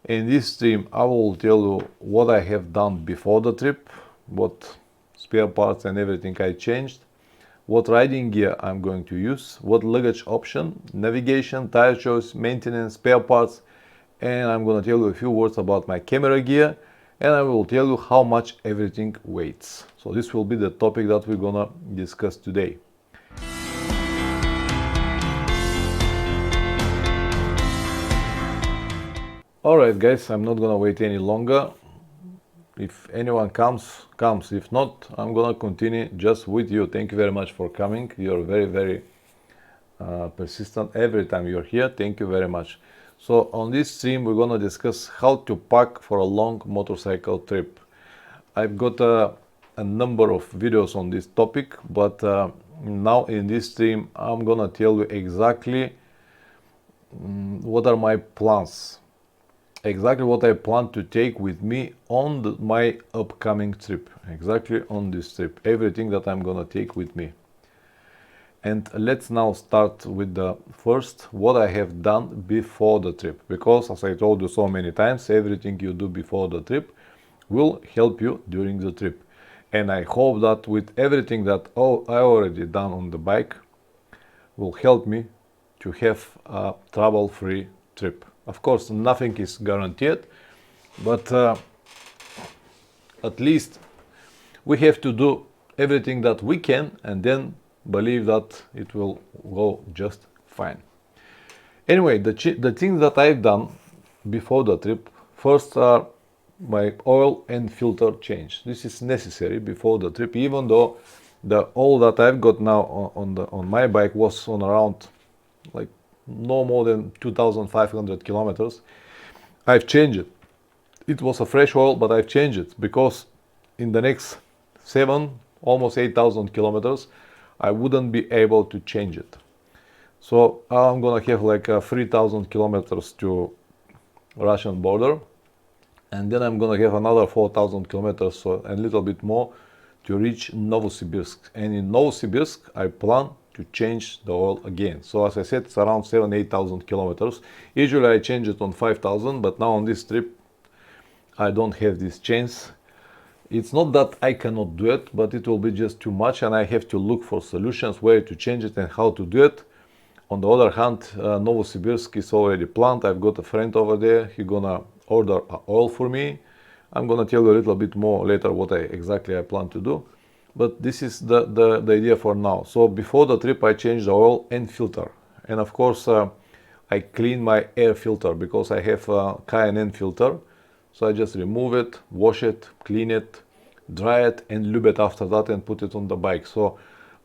In this stream, I will tell you what I have done before the trip, what spare parts and everything I changed, what riding gear I'm going to use, what luggage option, navigation, tire choice, maintenance, spare parts, and I'm going to tell you a few words about my camera gear, and I will tell you how much everything weighs. So this will be the topic that we're gonna discuss today. Alright guys, I'm not gonna wait any longer. If anyone comes. If not, I'm gonna continue just with you. Thank you very much for coming. You're very persistent every time you're here. Thank you very much. So on this stream, we're gonna discuss how to pack for a long motorcycle trip. I've got a number of videos on this topic, but now in this stream, I'm gonna tell you exactly what are my plans. Exactly what I plan to take with me on my upcoming trip. Exactly on this trip. Everything that I'm gonna take with me. And let's now start with the first, what I have done before the trip. Because as I told you so many times, everything you do before the trip will help you during the trip. And I hope that with everything that I already done on the bike will help me to have a trouble-free trip. Of course, nothing is guaranteed, but at least we have to do everything that we can and then believe that it will go just fine. Anyway, the things that I've done before the trip, first are my oil and filter change. This is necessary before the trip, even though the oil that I've got now on my bike was on around like no more than 2,500 kilometers. I've changed it. It was a fresh oil, but I've changed it because in the next 7, almost 8,000 kilometers, I wouldn't be able to change it. So I'm gonna have like 3,000 kilometers to Russian border, and then I'm gonna have another 4,000 kilometers, so a little bit more, to reach Novosibirsk. And in Novosibirsk, I plan to change the oil again. So as I said, it's around 7,000-8,000 kilometers. Usually I change it on 5,000, but now on this trip I don't have this chance. It's not that I cannot do it, but it will be just too much and I have to look for solutions where to change it and how to do it. On the other hand, Novosibirsk is already planned. I've got a friend over there. He's gonna order oil for me. I'm gonna tell you a little bit more later what exactly I plan to do. But this is the idea for now. So before the trip I changed the oil and filter. And of course I clean my air filter because I have a K&N filter. So I just remove it, wash it, clean it, dry it and lube it after that and put it on the bike. So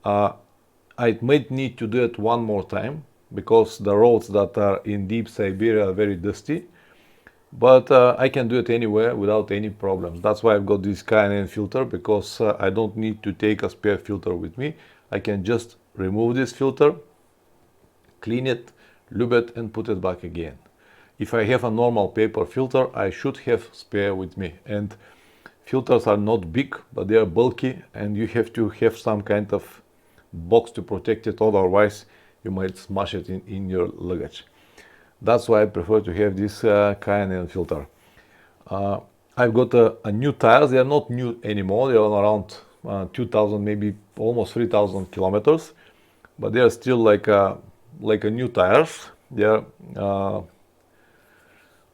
I might need to do it one more time because the roads that are in deep Siberia are very dusty. But I can do it anywhere without any problems. That's why I've got this K&N filter, because I don't need to take a spare filter with me. I can just remove this filter, clean it, lube it and put it back again. If I have a normal paper filter, I should have spare with me. And filters are not big, but they are bulky and you have to have some kind of box to protect it, otherwise you might smash it in your luggage. That's why I prefer to have this K&N filter. I've got a new tires. They are not new anymore. They are around 2,000, maybe almost 3,000 kilometers, but they are still like a new tires. They are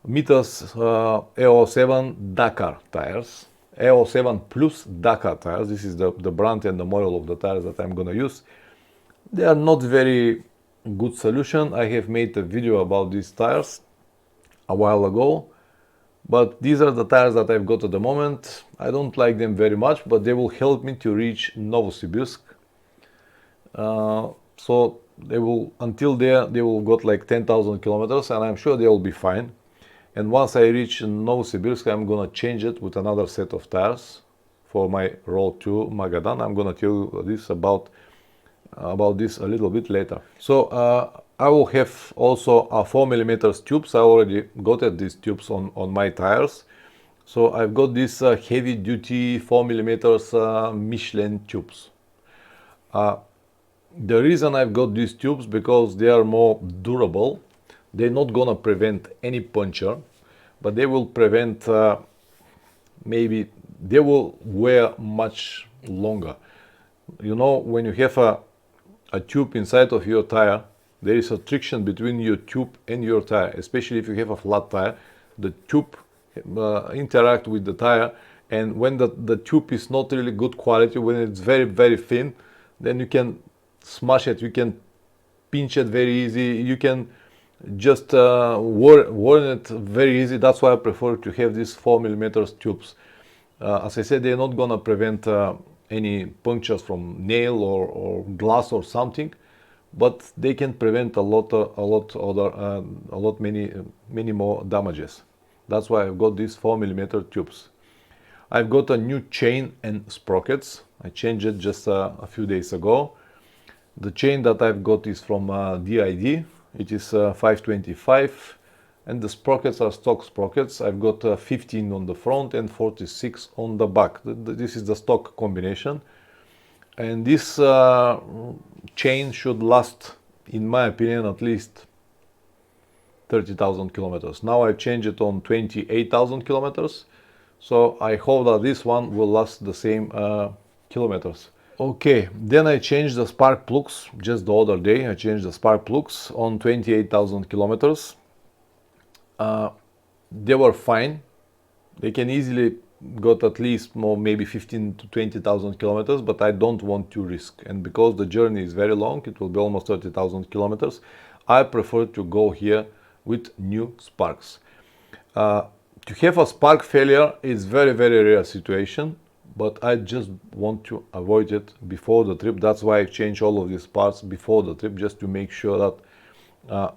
Mitas AO7 Dakar tires, AO7 Plus Dakar tires. This is the brand and the model of the tires that I'm gonna use. They are not very good solution. I have made a video about these tires a while ago, but these are the tires that I've got at the moment. I don't like them very much, but they will help me to reach Novosibirsk. So they will, until there, they will got like 10,000 kilometers and I'm sure they will be fine. And once I reach Novosibirsk, I'm gonna change it with another set of tires for my road to Magadan. I'm gonna tell you this about this a little bit later. So I will have also a 4mm tubes. I already got these tubes on my tires. So I've got these heavy duty 4mm Michelin tubes. The reason I've got these tubes because they are more durable. They're not gonna prevent any puncture, but they will prevent, maybe they will wear much longer. You know, when you have a tube inside of your tire, there is a friction between your tube and your tire, especially if you have a flat tire. The tube interact with the tire, and when the tube is not really good quality, when it's very, very thin, then you can smash it, you can pinch it very easy, you can just worn it very easy. That's why I prefer to have these 4mm tubes. As I said, they're not gonna prevent any punctures from nail or glass or something, but they can prevent many more damages. That's why I've got these 4mm tubes. I've got a new chain and sprockets. I changed it just a few days ago. The chain that I've got is from DID. It is 525, and the sprockets are stock sprockets. I've got 15 on the front and 46 on the back. This is the stock combination, and this chain should last, in my opinion, at least 30,000 kilometers. Now I've changed it on 28,000 kilometers, so I hope that this one will last the same kilometers. Okay, then I changed the spark plugs just the other day. I changed the spark plugs on 28,000 kilometers. They were fine. They can easily got at least more, maybe 15 to 20,000 kilometers, but I don't want to risk. And because the journey is very long, it will be almost 30,000 kilometers, I prefer to go here with new sparks. To have a spark failure is very, very rare situation, but I just want to avoid it before the trip. That's why I changed all of these parts before the trip, just to make sure that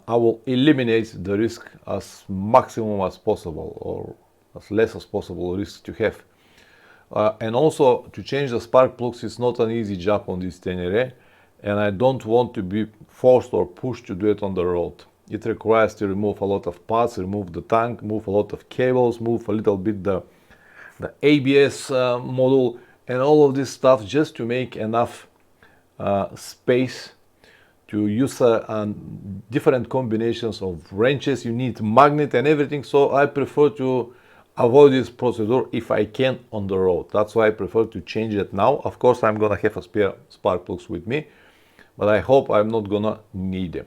I will eliminate the risk as maximum as possible, or as less as possible risk to have. And also, to change the spark plugs is not an easy job on this Tenere, and I don't want to be forced or pushed to do it on the road. It requires to remove a lot of parts, remove the tank, move a lot of cables, move a little bit the ABS module, and all of this stuff, just to make enough space to use different combinations of wrenches. You need magnet and everything, so I prefer to avoid this procedure if I can on the road. That's why I prefer to change it now. Of course, I'm gonna have a spare spark plugs with me, but I hope I'm not gonna need them.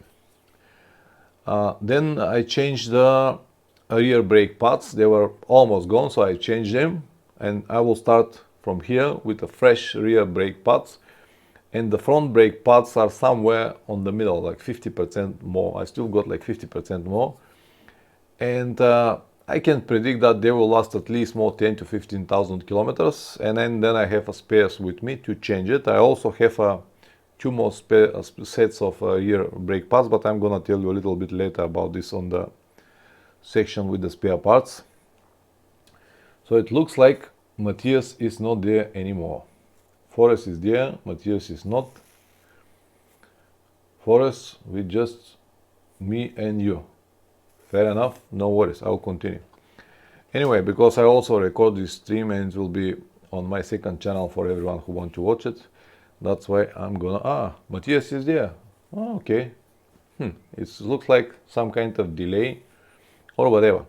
Then I changed the rear brake pads. They were almost gone, so I changed them, and I will start from here with the fresh rear brake pads. And the front brake pads are somewhere on the middle, like 50% more. I still got like 50% more, and I can predict that they will last at least more 10 to 15,000 kilometers, and then I have a spares with me to change it. I also have two more sets of rear brake pads, but I'm gonna tell you a little bit later about this on the section with the spare parts. So it looks like Matthias is not there anymore. Forrest is there, Matthias is not. Forrest with just me and you. Fair enough, no worries, I'll continue. Anyway, because I also record this stream and it will be on my second channel for everyone who wants to watch it, that's why I'm gonna, Matthias is there. Oh, okay. It looks like some kind of delay or whatever.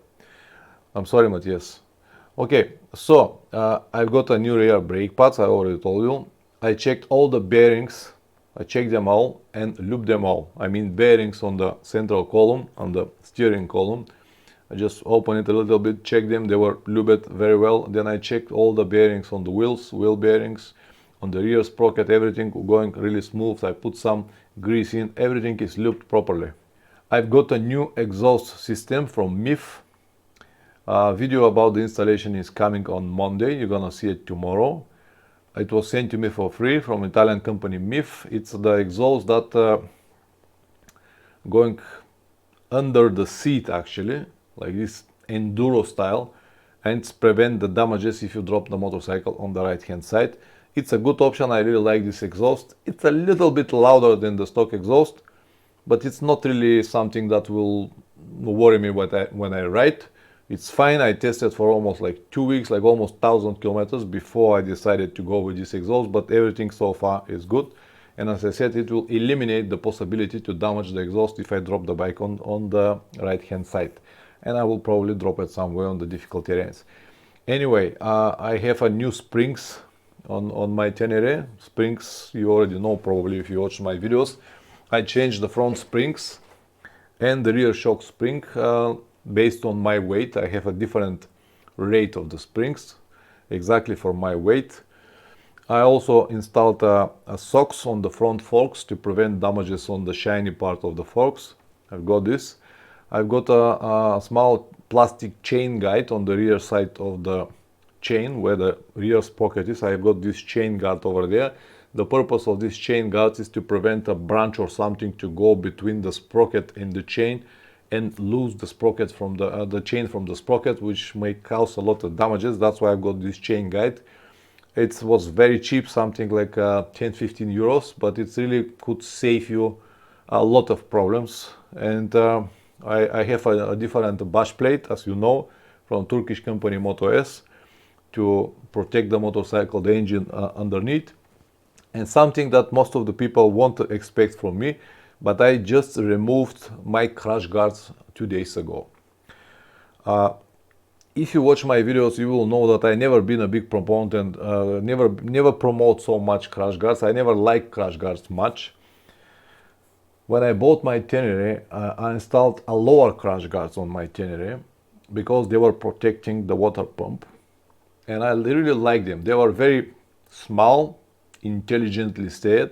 I'm sorry, Matthias. Okay, so I've got a new rear brake pads, I already told you. I checked all the bearings, I checked them all and looped them all. I mean bearings on the central column, on the steering column. I just opened it a little bit, checked them, they were lubed very well. Then I checked all the bearings on the wheels, wheel bearings, on the rear sprocket, everything going really smooth. I put some grease in, everything is lubed properly. I've got a new exhaust system from MIF. Video about the installation is coming on Monday, you're gonna see it tomorrow. It was sent to me for free from Italian company MIF. It's the exhaust that going under the seat, actually, like this enduro style, and it's prevent the damages if you drop the motorcycle on the right hand side. It's a good option. I really like this exhaust. It's a little bit louder than the stock exhaust, but it's not really something that will worry me when I ride. It's fine. I tested for almost like 2 weeks, like almost 1,000 kilometers before I decided to go with this exhaust, but everything so far is good. And as I said, it will eliminate the possibility to damage the exhaust if I drop the bike on the right hand side. and I will probably drop it somewhere on the difficult terrains. Anyway, I have a new springs on my Tenere. Springs, you already know probably if you watch my videos. I changed the front springs and the rear shock spring based on my weight. I have a different rate of the springs exactly for my weight. I also installed a socks on the front forks to prevent damages on the shiny part of the forks. I've got this. I've got a small plastic chain guide on the rear side of the chain where the rear sprocket is. I've got this chain guard over there. The purpose of this chain guard is to prevent a branch or something to go between the sprocket and the chain and lose the sprocket from the chain from the sprocket, which may cause a lot of damages. That's why I've got this chain guide. It was very cheap, something like 10-15 euros, but it really could save you a lot of problems. And I have a different bash plate, as you know, from Turkish company Moto S to protect the motorcycle, the engine underneath. And something that most of the people won't expect from me, but I just removed my crash guards 2 days ago. If you watch my videos, you will know that I never been a big proponent and never promote so much crash guards. I never like crash guards much. When I bought my Tenere, I installed a lower crash guards on my Tenere because they were protecting the water pump, and I really like them. They were very small, intelligently stayed,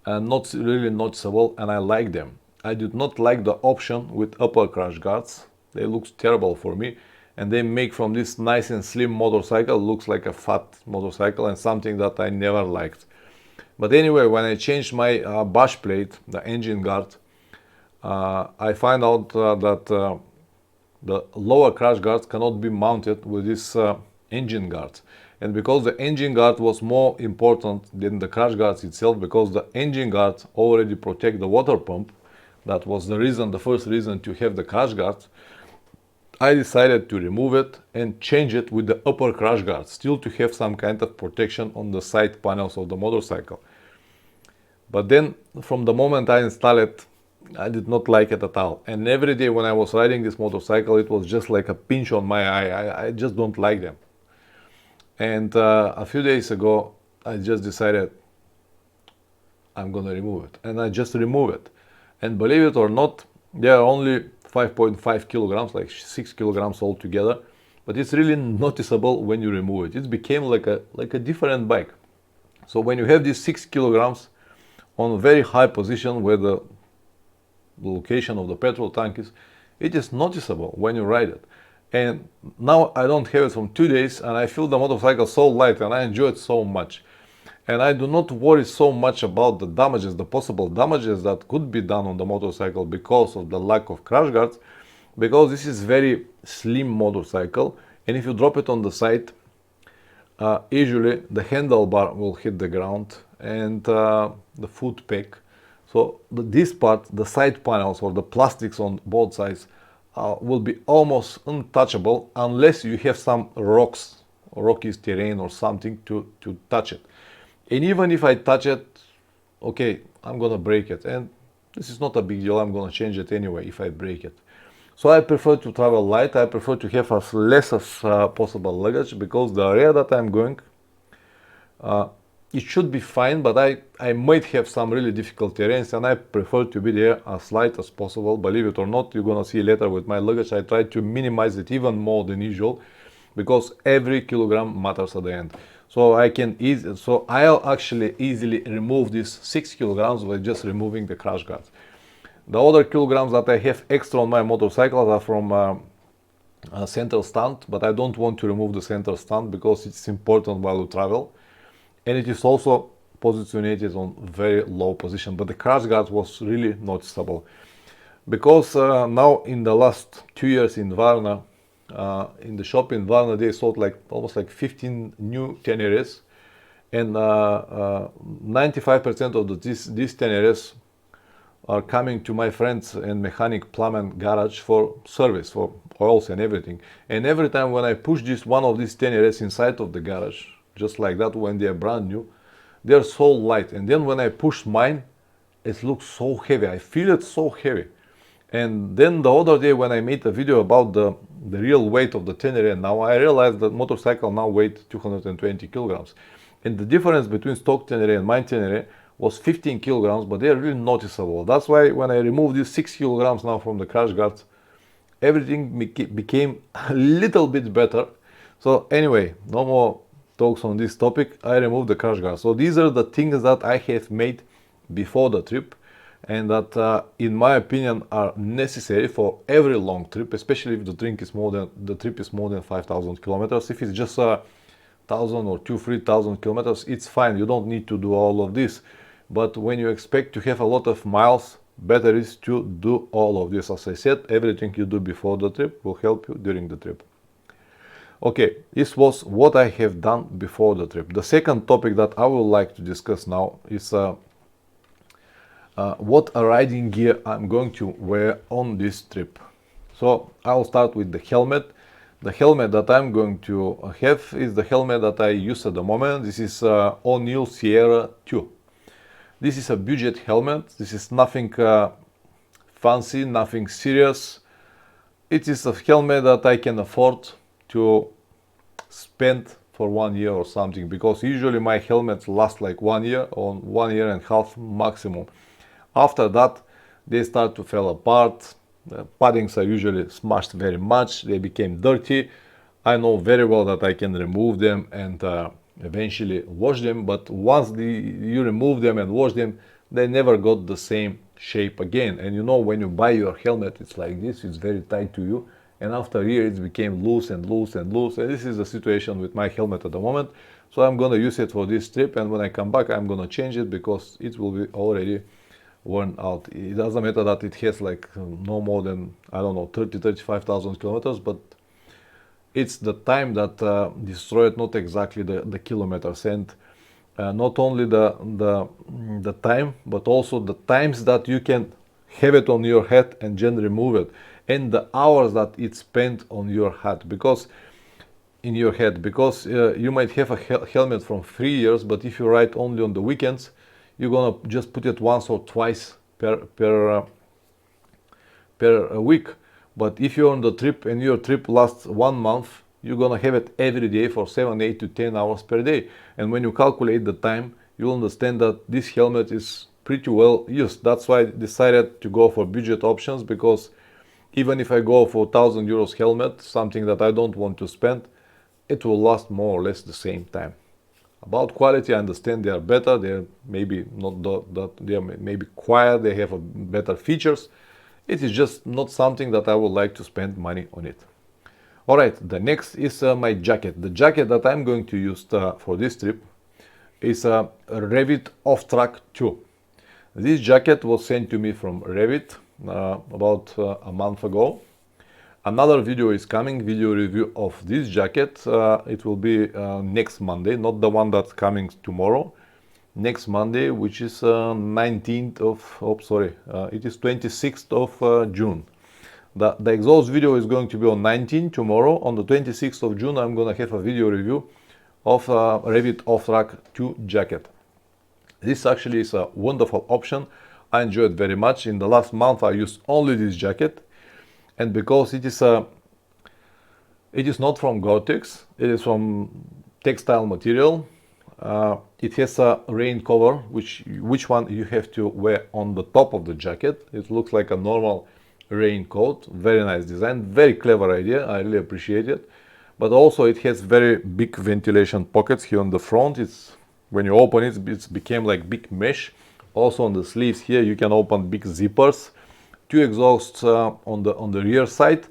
and not really noticeable, and I like them. I did not like the option with upper crash guards. They look terrible for me, and they make from this nice and slim motorcycle looks like a fat motorcycle, and something that I never liked. But anyway, when I changed my bash plate, the engine guard, I find out that the lower crash guards cannot be mounted with this engine guard. And because the engine guard was more important than the crash guards itself, because the engine guard already protect the water pump, that was the reason, the first reason to have the crash guard, I decided to remove it and change it with the upper crash guard, still to have some kind of protection on the side panels of the motorcycle. But then, from the moment I installed it, I did not like it at all. And every day when I was riding this motorcycle, it was just like a pinch on my eye. I just don't like them. And a few days ago, I just decided I'm gonna remove it. And I just remove it. And believe it or not, they are only 5.5 kilograms, like 6 kilograms altogether, but it's really noticeable when you remove it. It became like a different bike. So when you have these 6 kilograms on a very high position where the location of the petrol tank is, it is noticeable when you ride it. And now I don't have it from 2 days, and I feel the motorcycle so light and I enjoy it so much. And I do not worry so much about the damages, the possible damages that could be done on the motorcycle because of the lack of crash guards, because this is very slim motorcycle, and if you drop it on the side, usually the handlebar will hit the ground and the foot peg. So this part, the side panels or the plastics on both sides will be almost untouchable unless you have some rocks, rocky terrain or something to touch it. And even if I touch it, okay, I'm gonna break it, and this is not a big deal. I'm gonna change it anyway if I break it. So I prefer to travel light. I prefer to have as less as possible luggage, because the area that I'm going, it should be fine, but I might have some really difficult terrains, and I prefer to be there as light as possible. Believe it or not, you're gonna see later with my luggage, I try to minimize it even more than usual, because every kilogram matters at the end. So I'll actually easily remove these 6 kilograms by just removing the crash guards. The other kilograms that I have extra on my motorcycle are from a center stand, but I don't want to remove the center stand because it's important while you travel. And it is also positioned on very low position, but the crash guard was really noticeable. Because now in the last 2 years in Varna, in the shop in Varna, they sold almost 15 new Teneres, and 95% of these Teneres are coming to my friends and mechanic plumber garage for service, for oils and everything. And every time when I push one of these Teneres inside of the garage, just like that, when they are brand new, they are so light. And then when I push mine, it looks so heavy. I feel it so heavy. And then the other day when I made a video about the real weight of the Tenere, now I realized that motorcycle now weight 220 kilograms. And the difference between stock Tenere and mine Tenere was 15 kilograms, but they're really noticeable. That's why when I removed these 6 kilograms now from the crash guards, everything became a little bit better. So anyway, no more talks on this topic. I removed the crash guard. So these are the things that I have made before the trip, and that in my opinion are necessary for every long trip, especially if the trip is more than 5,000 kilometers. If it's just 1,000 or 2,000-3,000 kilometers, it's fine, you don't need to do all of this. But when you expect to have a lot of miles, better is to do all of this. As I said, everything you do before the trip will help you during the trip. Okay, this was what I have done before the trip. The second topic that I would like to discuss now is what riding gear I'm going to wear on this trip. So I'll start with the helmet. The helmet that I'm going to have is the helmet that I use at the moment. This is O'Neill Sierra 2. This is a budget helmet. This is nothing fancy, nothing serious. It is a helmet that I can afford to spend for 1 year or something, because usually my helmets last like 1 year or 1.5 years maximum. After that, they start to fall apart. The paddings are usually smashed very much. They became dirty. I know very well that I can remove them and eventually wash them, but once you remove them and wash them, they never got the same shape again. And you know, when you buy your helmet, it's like this, it's very tight to you, and after a year it became loose and loose and loose. And this is the situation with my helmet at the moment. So I'm gonna use it for this trip, and when I come back I'm gonna change it because it will be already worn out. It doesn't matter that it has like no more than, I don't know, 30-35,000 kilometers, but it's the time that destroyed, not exactly the kilometers. And not only the time, but also the times that you can have it on your head and then remove it, and the hours that it's spent on your head, because in your head, because you might have a helmet from 3 years, but if you ride only on the weekends, you're gonna just put it once or twice per week. But if you're on the trip and your trip lasts 1 month, you're gonna have it every day for 7, 8 to 10 hours per day. And when you calculate the time, you'll understand that this helmet is pretty well used. That's why I decided to go for budget options, because even if I go for 1,000 euros helmet, something that I don't want to spend, it will last more or less the same time. About quality, I understand they are better. They're maybe not that they are maybe quiet. They have better features. It is just not something that I would like to spend money on it. All right, the next is my jacket. The jacket that I'm going to use for this trip is a Revit Off-Track 2. This jacket was sent to me from Revit about a month ago. Another video is coming, video review of this jacket. It will be next Monday, not the one that's coming tomorrow. Next Monday, which is 19th of, it is 26th of June. The exhaust video is going to be on 19th tomorrow. On the 26th of June, I'm going to have a video review of Revit Off-Track 2 jacket. This actually is a wonderful option. I enjoy it very much. In the last month, I used only this jacket. And because it is not from Gore-Tex, it is from textile material. It has a rain cover, which one you have to wear on the top of the jacket. It looks like a normal raincoat. Very nice design, very clever idea. I really appreciate it. But also it has very big ventilation pockets here on the front. When you open it, it's became like big mesh. Also on the sleeves here, you can open big zippers. 2 exhausts on the rear side,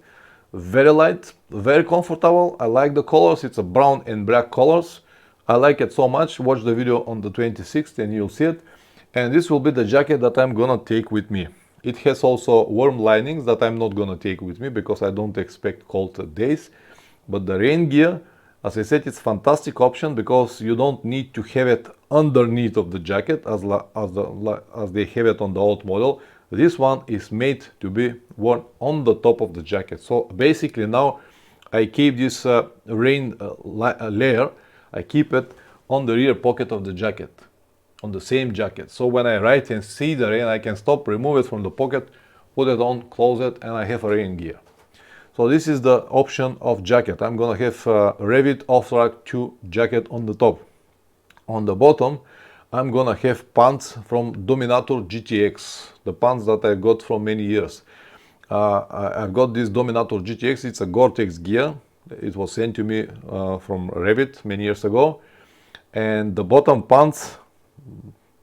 very light, very comfortable. I like the colors. It's a brown and black colors. I like it so much. Watch the video on the 26th and you'll see it. And this will be the jacket that I'm gonna take with me. It has also warm linings that I'm not gonna take with me because I don't expect cold days. But the rain gear, as I said, it's a fantastic option because you don't need to have it underneath of the jacket as they have it on the old model. This one is made to be worn on the top of the jacket. So basically now I keep this rain layer, I keep it on the rear pocket of the jacket, on the same jacket. So when I ride and see the rain, I can stop, remove it from the pocket, put it on, close it, and I have a rain gear. So this is the option of jacket. I'm gonna have Revit Off-Track 2 jacket on the top. On the bottom, I'm gonna have pants from Dominator GTX, the pants that I got from many years. I've got this Dominator GTX, it's a Gore-Tex gear. It was sent to me from Revit many years ago. And the bottom pants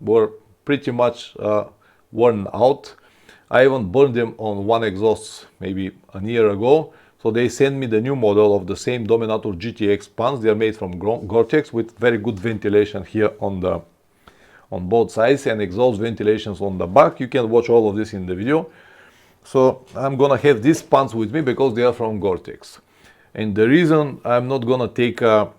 were pretty much worn out. I even burned them on one exhaust maybe a year ago. So they sent me the new model of the same Dominator GTX pants. They are made from Gore-Tex with very good ventilation here on both sides and exhaust ventilations on the back. You can watch all of this in the video. So I'm gonna have these pants with me because they are from Gore-Tex. And the reason I'm not gonna take a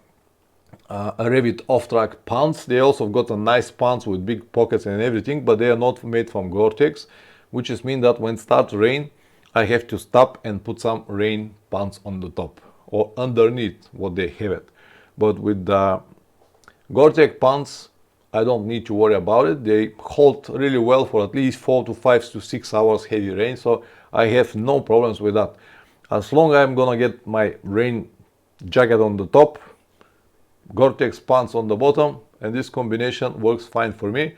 Revit Off-Track pants, they also got a nice pants with big pockets and everything, but they are not made from Gore-Tex, which is mean that when starts rain, I have to stop and put some rain pants on the top or underneath what they have it. But with the Gore-Tex pants, I don't need to worry about it. They hold really well for at least 4 to 5 to 6 hours heavy rain, so I have no problems with that. As long as I'm gonna get my rain jacket on the top, Gore-Tex pants on the bottom, and this combination works fine for me.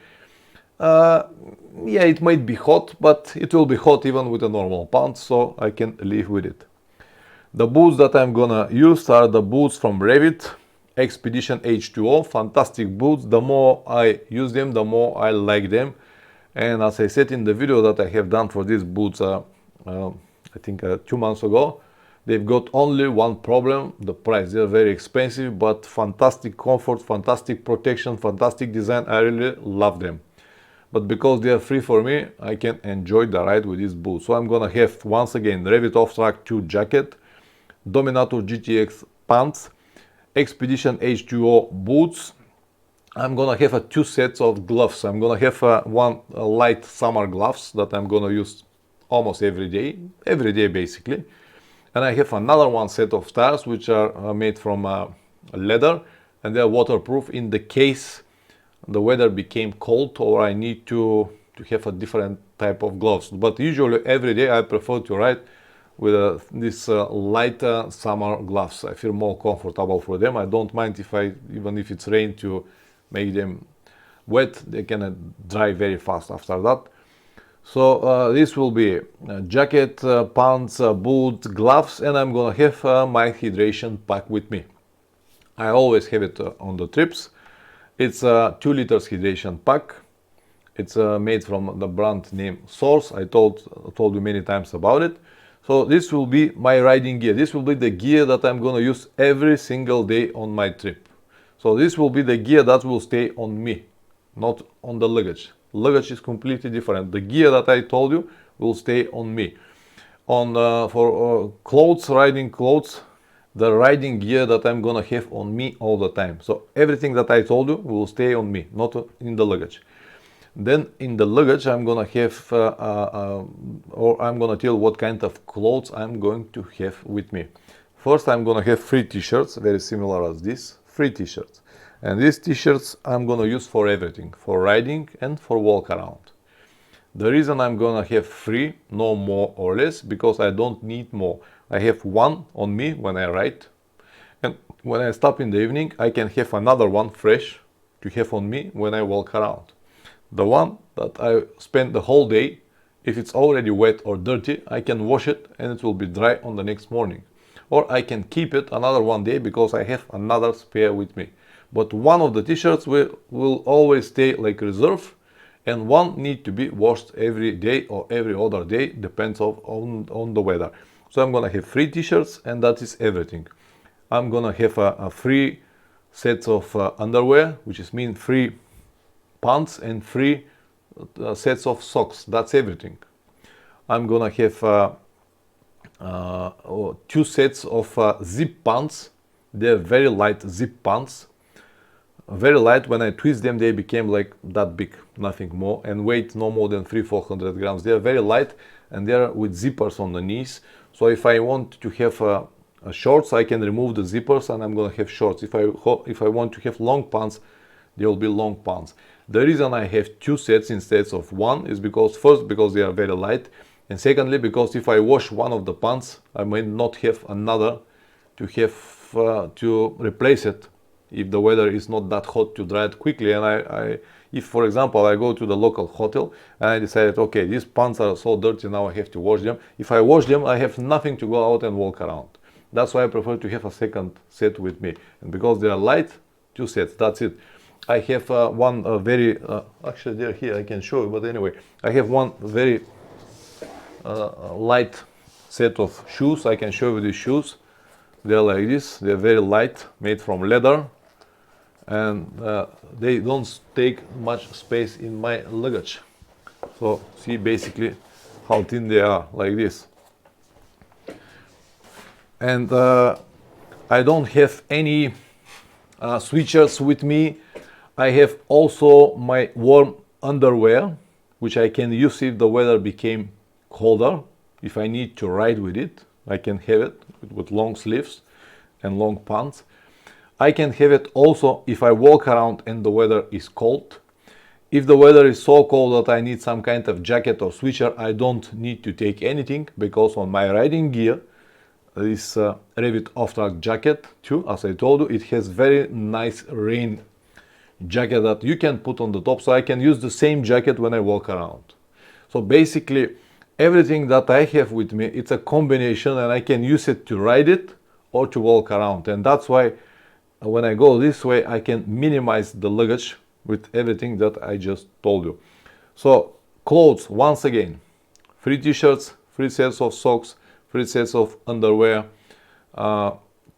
Yeah, it might be hot, but it will be hot even with a normal pants, so I can live with it. The boots that I'm gonna use are the boots from Revit Expedition H2O. Fantastic boots. The more I use them, the more I like them. And as I said in the video that I have done for these boots, I think 2 months ago, they've got only one problem: the price. They're very expensive, but fantastic comfort, fantastic protection, fantastic design. I really love them. But because they are free for me, I can enjoy the ride with these boots. So I'm gonna have, once again, Revit Off-Track 2 jacket, Dominator GTX pants, Expedition H2O boots. I'm gonna have 2 sets of gloves. I'm gonna have one light summer gloves that I'm gonna use almost every day basically. And I have another one set of stars which are made from leather, and they're waterproof in the case the weather became cold or I need to have a different type of gloves. But usually every day I prefer to ride with this light summer gloves. I feel more comfortable for them. I don't mind even if it's rain to make them wet. They can dry very fast after that. So this will be jacket, pants, boots, gloves, and I'm gonna have my hydration pack with me. I always have it on the trips. It's a 2 liters hydration pack. It's made from the brand name Source. I told you many times about it. So this will be my riding gear. This will be the gear that I'm gonna use every single day on my trip. So this will be the gear that will stay on me, not on the luggage. Luggage is completely different. The gear that I told you will stay on me. For clothes, riding clothes, the riding gear that I'm gonna have on me all the time. So everything that I told you will stay on me, not in the luggage. Then in the luggage I'm gonna have, or I'm gonna tell what kind of clothes I'm going to have with me. First I'm gonna have 3 t-shirts, very similar as this, 3 t-shirts. And these t-shirts I'm gonna use for everything, for riding and for walk around. The reason I'm gonna have 3, no more or less, because I don't need more. I have 1 on me when I ride, and when I stop in the evening I can have another one fresh to have on me when I walk around. The one that I spend the whole day, if it's already wet or dirty, I can wash it and it will be dry on the next morning. Or I can keep it another 1 day because I have another spare with me. But one of the t-shirts will always stay like reserve, and one need to be washed every day or every other day, depends on the weather. So I'm gonna have 3 t-shirts and that is everything. I'm gonna have a 3 sets of underwear, which is mean 3 pants and 3 sets of socks. That's everything. I'm gonna have 2 sets of zip pants. They're very light zip pants. Very light. When I twist them they became like that big, nothing more, and weight no more than 300-400 grams. They are very light and they are with zippers on the knees. So if I want to have shorts, I can remove the zippers and I'm gonna have shorts. If I want to have long pants, they will be long pants. The reason I have 2 sets instead of 1 is because, first, because they are very light, And secondly, because if I wash one of the pants, I may not have another to have to replace it if the weather is not that hot to dry it quickly. And if for example I go to the local hotel and I decided, okay, these pants are so dirty, now I have to wash them. If I wash them, I have nothing to go out and walk around. That's why I prefer to have a second set with me. And because they are light, 2 sets, that's it. I have one very, actually they're here, I can show you, but anyway, I have one very light set of shoes. I can show you these shoes. They're like this, they're very light, made from leather, and they don't take much space in my luggage. So see basically how thin they are, like this. And I don't have any sweatshirts with me. I have also my warm underwear, which I can use if the weather became colder. If I need to ride with it, I can have it with long sleeves and long pants. I can have it also if I walk around and the weather is cold. If the weather is so cold that I need some kind of jacket or sweatshirt, I don't need to take anything, because on my riding gear, this Revit off-track jacket too, as I told you, it has very nice rain jacket that you can put on the top, so I can use the same jacket when I walk around. So basically everything that I have with me, it's a combination, and I can use it to ride it or to walk around. And that's why when I go this way, I can minimize the luggage with everything that I just told you. So clothes, once again, 3 t-shirts, 3 sets of socks, 3 sets of underwear,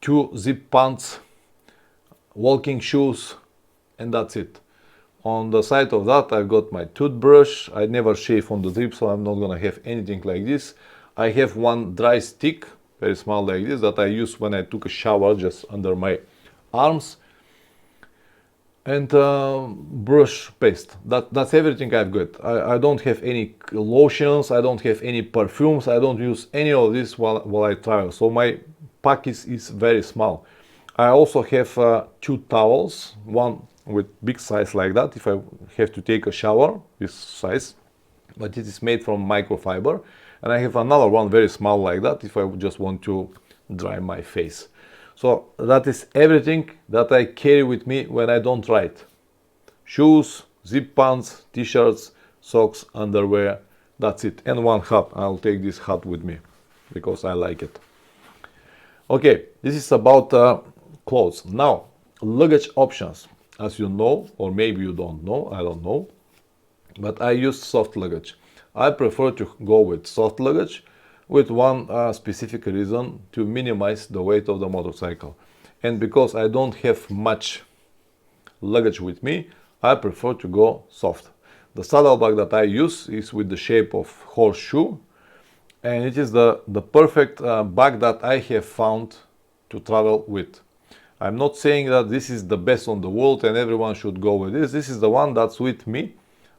2 zip pants, walking shoes, and that's it. On the side of that, I've got my toothbrush. I never shave on the trip, so I'm not gonna have anything like this. I have one dry stick, very small like this, that I use when I took a shower, just under my arms. And brush paste. That's everything I've got. I don't have any lotions, I don't have any perfumes, I don't use any of this while I travel. So my pack is very small. I also have 2 towels, one with big size like that if I have to take a shower, this size, but it is made from microfiber. And I have another one very small like that if I just want to dry my face. So that is everything that I carry with me when I don't ride. Shoes, zip pants, t-shirts, socks, underwear, that's it. And one hat. I'll take this hat with me because I like it. Okay, this is about clothes. Now, luggage options. As you know, or maybe you don't know, I don't know, but I use soft luggage. I prefer to go with soft luggage, with one specific reason: to minimize the weight of the motorcycle. And because I don't have much luggage with me, I prefer to go soft. The saddlebag that I use is with the shape of horseshoe, and it is the perfect bag that I have found to travel with. I'm not saying that this is the best on the world and everyone should go with this. This is the one that's with me,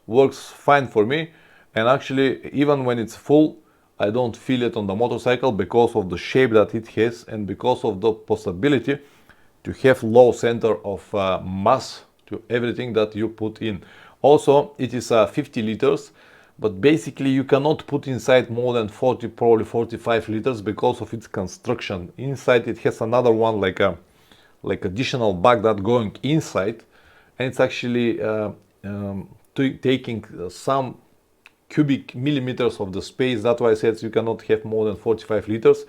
works fine for me, and actually even when it's full, I don't feel it on the motorcycle because of the shape that it has and because of the possibility to have low center of mass to everything that you put in. Also, it is 50 liters, but basically you cannot put inside more than 40, probably 45 liters because of its construction. Inside it has another one like additional bag that going inside, and it's actually taking some cubic millimeters of the space. That's why I said you cannot have more than 45 liters.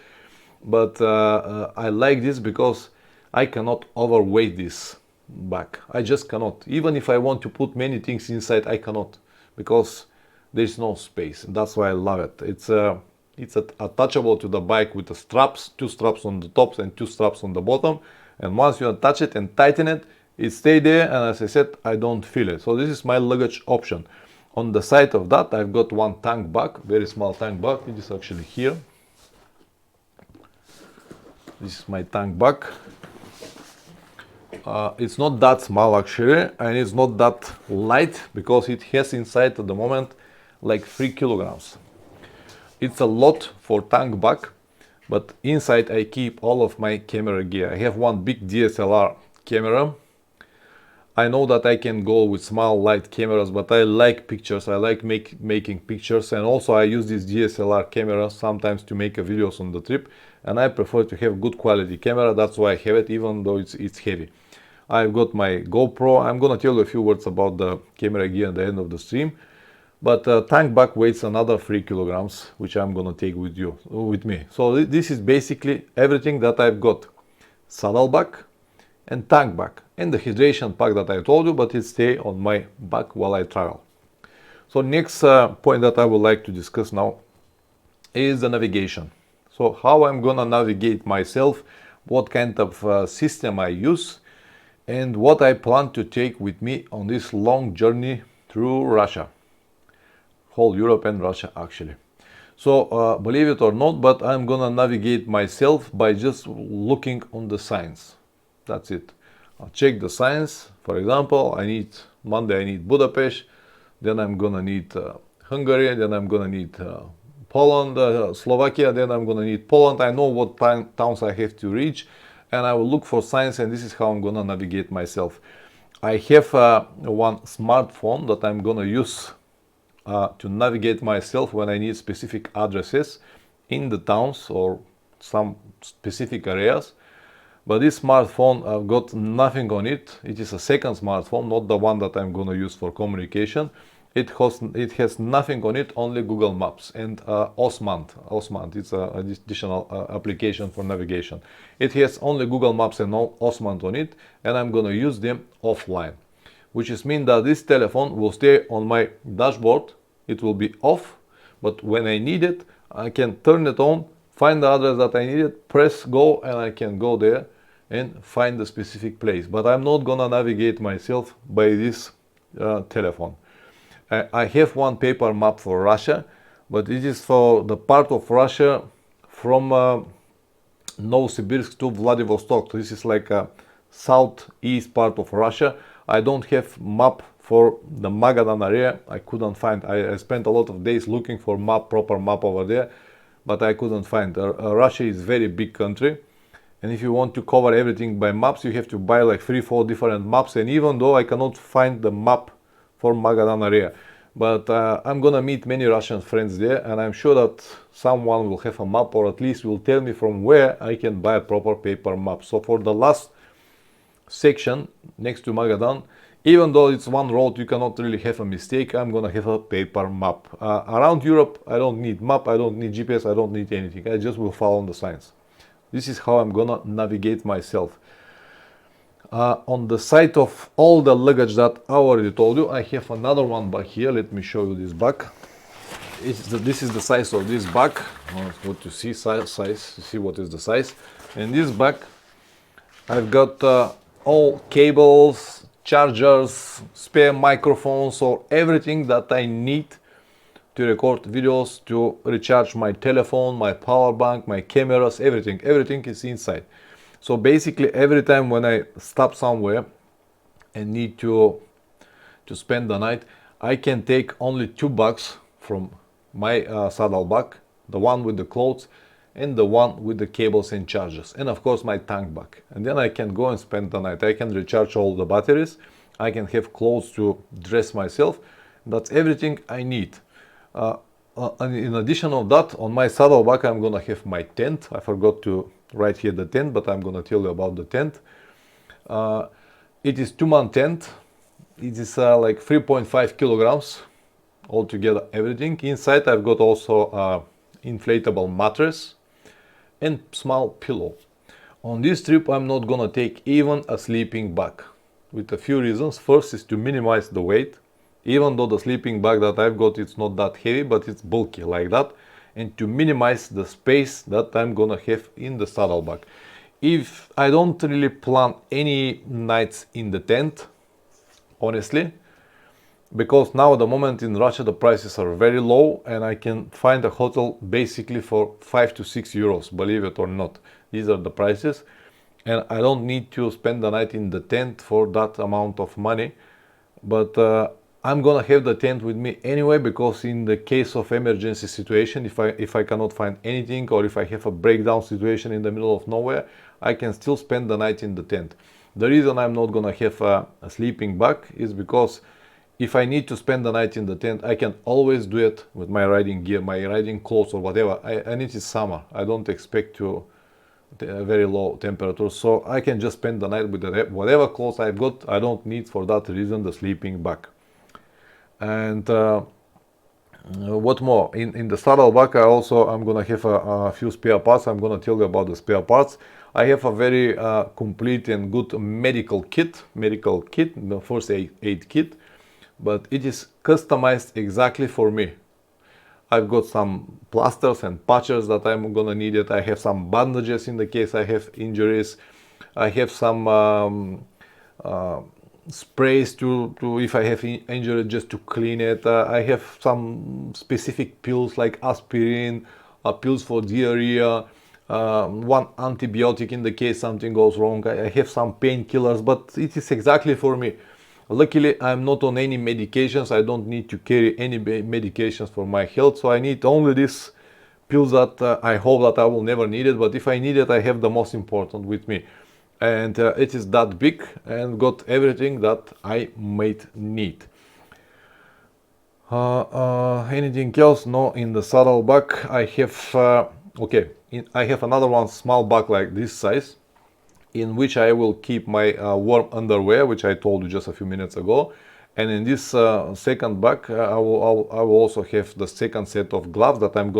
But I like this because I cannot overweight this bag. I just cannot. Even if I want to put many things inside, I cannot, because there's no space. That's why I love it. It's attachable to the bike with the straps, 2 straps on the top and 2 straps on the bottom. And once you attach it and tighten it, it stays there, and as I said, I don't feel it. So this is my luggage option. On the side of that, I've got one tank bag, very small tank bag. It is actually here. This is my tank bag. It's not that small actually, and it's not that light because it has inside at the moment like 3 kilograms. It's a lot for tank bag, but inside I keep all of my camera gear. I have one big DSLR camera. I know that I can go with small light cameras, but I like pictures. I like making pictures, and also I use this DSLR camera sometimes to make videos on the trip, and I prefer to have good quality camera. That's why I have it, even though it's heavy. I've got my GoPro. I'm gonna tell you a few words about the camera gear at the end of the stream. But tank bag weighs another 3 kilograms, which I'm gonna take with me. So this is basically everything that I've got: saddlebag and tank bag, and the hydration pack that I told you, but it stay on my back while I travel. So next point that I would like to discuss now is the navigation. So how I'm gonna navigate myself, what kind of system I use, and what I plan to take with me on this long journey through Russia. Whole Europe and Russia actually. So believe it or not, but I'm gonna navigate myself by just looking on the signs. That's it. I'll check the signs. For example, Monday I need Budapest, then I'm gonna need Hungary, then I'm gonna need Poland, Slovakia, then I'm gonna need Poland. I know what towns I have to reach, and I will look for signs, and this is how I'm gonna navigate myself. I have one smartphone that I'm gonna use to navigate myself when I need specific addresses in the towns or some specific areas. But this smartphone, I've got nothing on it. It is a second smartphone, not the one that I'm gonna use for communication. It has nothing on it, only Google Maps and Osmand. Osmand, it's an additional application for navigation. It has only Google Maps and Osmand on it, and I'm gonna use them offline, which is mean that this telephone will stay on my dashboard. It will be off, but when I need it, I can turn it on, find the address that I needed, press go, and I can go there and find the specific place. But I'm not gonna navigate myself by this telephone. I have one paper map for Russia, but it is for the part of Russia from Novosibirsk to Vladivostok. This is like a southeast part of Russia. I don't have map for the Magadan area. I couldn't find. I spent a lot of days looking for proper map over there, but I couldn't find. Russia is very big country, and if you want to cover everything by maps, you have to buy like 3-4 different maps. And even though I cannot find the map for Magadan area, but I'm gonna meet many Russian friends there, and I'm sure that someone will have a map, or at least will tell me from where I can buy a proper paper map. So for the last section next to Magadan, even though it's one road, you cannot really have a mistake. I'm gonna have a paper map. Around Europe, I don't need map, I don't need GPS, I don't need anything. I just will follow the signs. This is how I'm gonna navigate myself. On the side of all the luggage that I already told you, I have another one back here. Let me show you this bag. This is the size of this bag. What you see, size. You see what is the size. In this bag, I've got all cables, chargers, spare microphones, or everything that I need to record videos, to recharge my telephone, my power bank, my cameras, everything. Everything is inside. So basically, every time when I stop somewhere and need to spend the night, I can take only 2 bags from my saddlebag, the one with the clothes and the one with the cables and chargers, and of course my tank bag. And then I can go and spend the night. I can recharge all the batteries, I can have clothes to dress myself. That's everything I need. And in addition of that, on my saddlebag I'm gonna have my tent. I forgot to write here the tent, but I'm gonna tell you about the tent. It is 2-man tent. It is like 3.5 kilograms altogether, everything. Inside I've got also inflatable mattress and small pillow. On this trip I'm not gonna take even a sleeping bag, with a few reasons. First is to minimize the weight. Even though the sleeping bag that I've got, it's not that heavy, but it's bulky like that. And to minimize the space that I'm gonna have in the saddlebag. If I don't really plan any nights in the tent, honestly, because now at the moment in Russia the prices are very low, and I can find a hotel basically for 5 to 6 euros, believe it or not. These are the prices, and I don't need to spend the night in the tent for that amount of money. But I'm gonna have the tent with me anyway, because in the case of emergency situation, if I cannot find anything, or if I have a breakdown situation in the middle of nowhere, I can still spend the night in the tent. The reason I'm not gonna have a sleeping bag is because if I need to spend the night in the tent, I can always do it with my riding gear, my riding clothes or whatever. And it is summer. I don't expect to very low temperatures, so I can just spend the night with whatever clothes I've got. I don't need for that reason the sleeping bag. And what more, in the saddle bag I'm gonna have a few spare parts. I'm gonna tell you about the spare parts. I have a very complete and good medical kit, the first aid kit, but it is customized exactly for me. I've got some plasters and patches that I'm gonna need it. I have some bandages in the case I have injuries. I have some sprays to if I have injury, just to clean it. I have some specific pills like aspirin, pills for diarrhea, one antibiotic in the case something goes wrong. I have some painkillers, but it is exactly for me. Luckily, I'm not on any medications. I don't need to carry any medications for my health, so I need only these pills that I hope that I will never need it, but if I need it, I have the most important with me. And it is that big and got everything that I might need. Anything else? No, in the saddle bag I have, I have another one small bag like this size, in which I will keep my warm underwear, which I told you just a few minutes ago. And in this second bag, I will also have the second set of gloves that I'm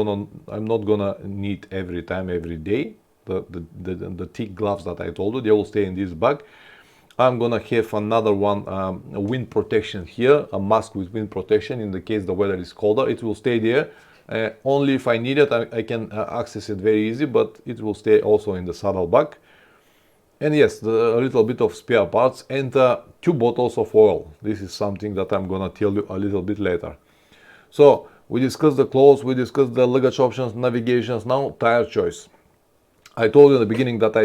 not gonna need every time, every day. The thick gloves that I told you, they will stay in this bag. I'm gonna have another one, wind protection here, a mask with wind protection in the case the weather is colder. It will stay there. Only if I need it, I can access it very easy, but it will stay also in the saddle bag. And yes, a little bit of spare parts and 2 bottles of oil. This is something that I'm gonna tell you a little bit later. So we discussed the clothes, we discussed the luggage options, navigations. Now tire choice. I told you in the beginning that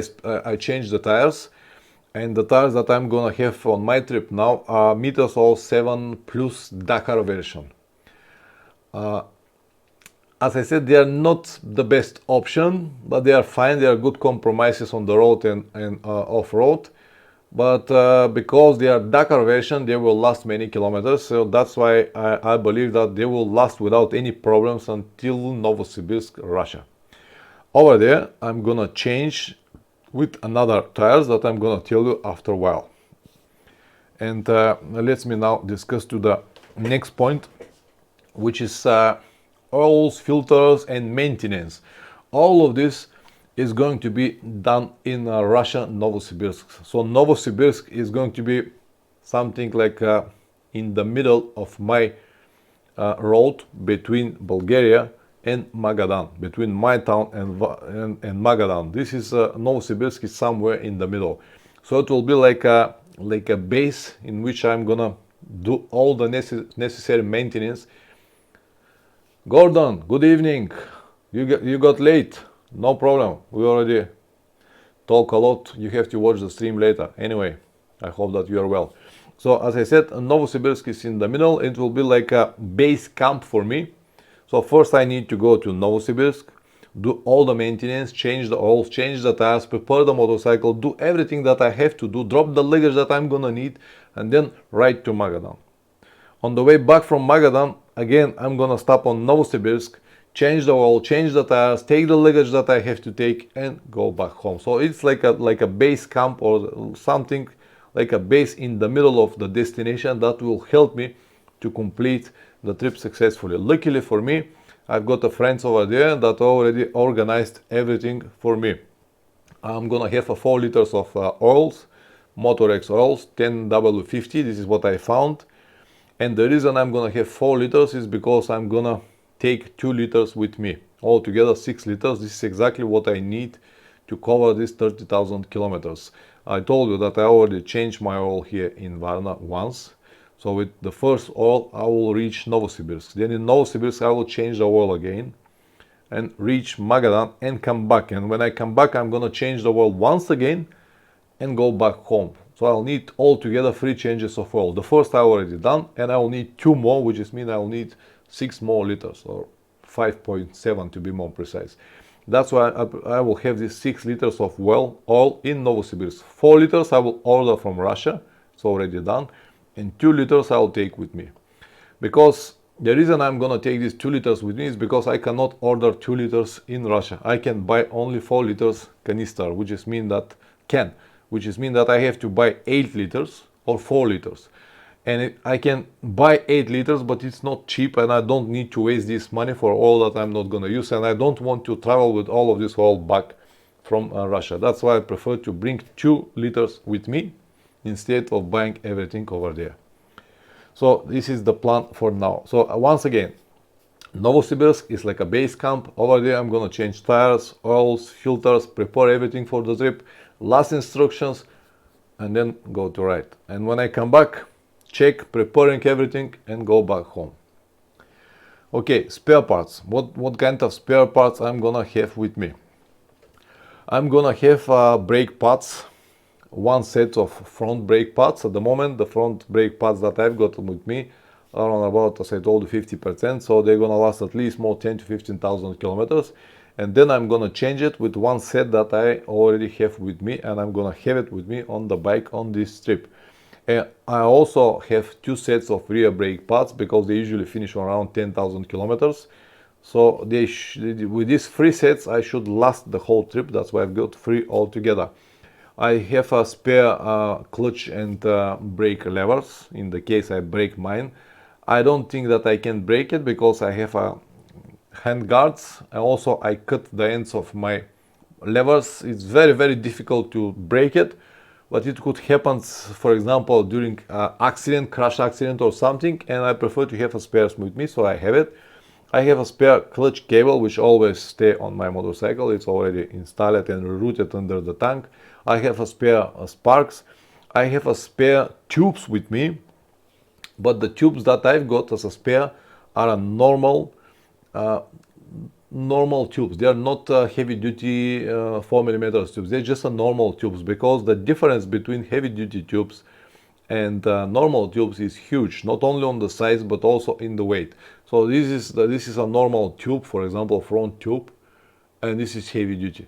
I changed the tires, and the tires that I'm gonna have on my trip now are Metersol 7 Plus Dakar version. As I said, they are not the best option, but they are fine. They are good compromises on the road and off-road. But because they are Dakar version, they will last many kilometers. So that's why I believe that they will last without any problems until Novosibirsk, Russia. Over there, I'm gonna change with another tires that I'm gonna tell you after a while. And let's me now discuss to the next point, which is oils, filters and maintenance. All of this is going to be done in Russia, Novosibirsk. So Novosibirsk is going to be something like in the middle of my road between Bulgaria and Magadan, between my town and Magadan. This is Novosibirsk is somewhere in the middle. So it will be like a base in which I'm gonna do all the necessary maintenance. Gordon, good evening. You got late. No problem. We already talk a lot. You have to watch the stream later. Anyway, I hope that you are well. So as I said, Novosibirsk is in the middle. It will be like a base camp for me. So first I need to go to Novosibirsk, do all the maintenance, change the oils, change the tires, prepare the motorcycle, do everything that I have to do, drop the luggage that I'm gonna need, and then ride to Magadan. On the way back from Magadan, again, I'm gonna stop on Novosibirsk, change the oil, change the tires, take the luggage that I have to take, and go back home. So it's like a base camp or something like a base in the middle of the destination that will help me to complete the trip successfully. Luckily for me, I've got a friends over there that already organized everything for me. I'm gonna have 4 liters of oils, Motorex oils, 10W50. This is what I found. And the reason I'm gonna have 4 liters is because I'm gonna take 2 liters with me. Altogether 6 liters. This is exactly what I need to cover these 30,000 kilometers. I told you that I already changed my oil here in Varna once. So with the first oil, I will reach Novosibirsk. Then in Novosibirsk, I will change the oil again and reach Magadan and come back. And when I come back, I'm gonna change the oil once again and go back home. So I'll need altogether 3 changes of oil. The first I already done, and I will need 2 more, which means I will need 6 more liters, or 5.7 to be more precise. That's why I will have these 6 liters of oil in Novosibirsk. 4 liters I will order from Russia, it's already done, and 2 liters I will take with me. Because the reason I'm gonna take these 2 liters with me is because I cannot order 2 liters in Russia. I can buy only 4 liters canister, which is mean that I have to buy 8 liters or 4 liters. And I can buy 8 liters, but it's not cheap, and I don't need to waste this money for oil that I'm not gonna use, and I don't want to travel with all of this oil back from Russia. That's why I prefer to bring 2 liters with me instead of buying everything over there. So this is the plan for now. So once again, Novosibirsk is like a base camp. Over there I'm gonna change tires, oils, filters, prepare everything for the trip, last instructions, and then go to ride. And when I come back, check preparing everything and go back home. Okay, spare parts. What kind of spare parts I'm gonna have with me? I'm gonna have brake pads, 1 set of front brake pads. At the moment, the front brake pads that I've got with me are on about, as I told you, 50%, so they're gonna last at least more 10 to 15,000 kilometers. And then I'm gonna change it with 1 set that I already have with me, and I'm gonna have it with me on the bike on this trip. And I also have 2 sets of rear brake pads because they usually finish around 10,000 kilometers. So with these 3 sets I should last the whole trip. That's why I've got 3 altogether. I have a spare clutch and brake levers in the case I break mine. I don't think that I can break it because I have hand guards, and also I cut the ends of my levers. It's very difficult to break it, but it could happen, for example, during accident, crash accident or something, and I prefer to have a spare with me, so I have it. I have a spare clutch cable which always stay on my motorcycle. It's already installed and routed under the tank. I have a spare sparks. I have a spare tubes with me, but the tubes that I've got as a spare are a normal tubes. They are not heavy duty 4mm tubes. They're just a normal tubes, because the difference between heavy duty tubes and normal tubes is huge, not only on the size but also in the weight. So this is a normal tube, for example, front tube, and this is heavy duty,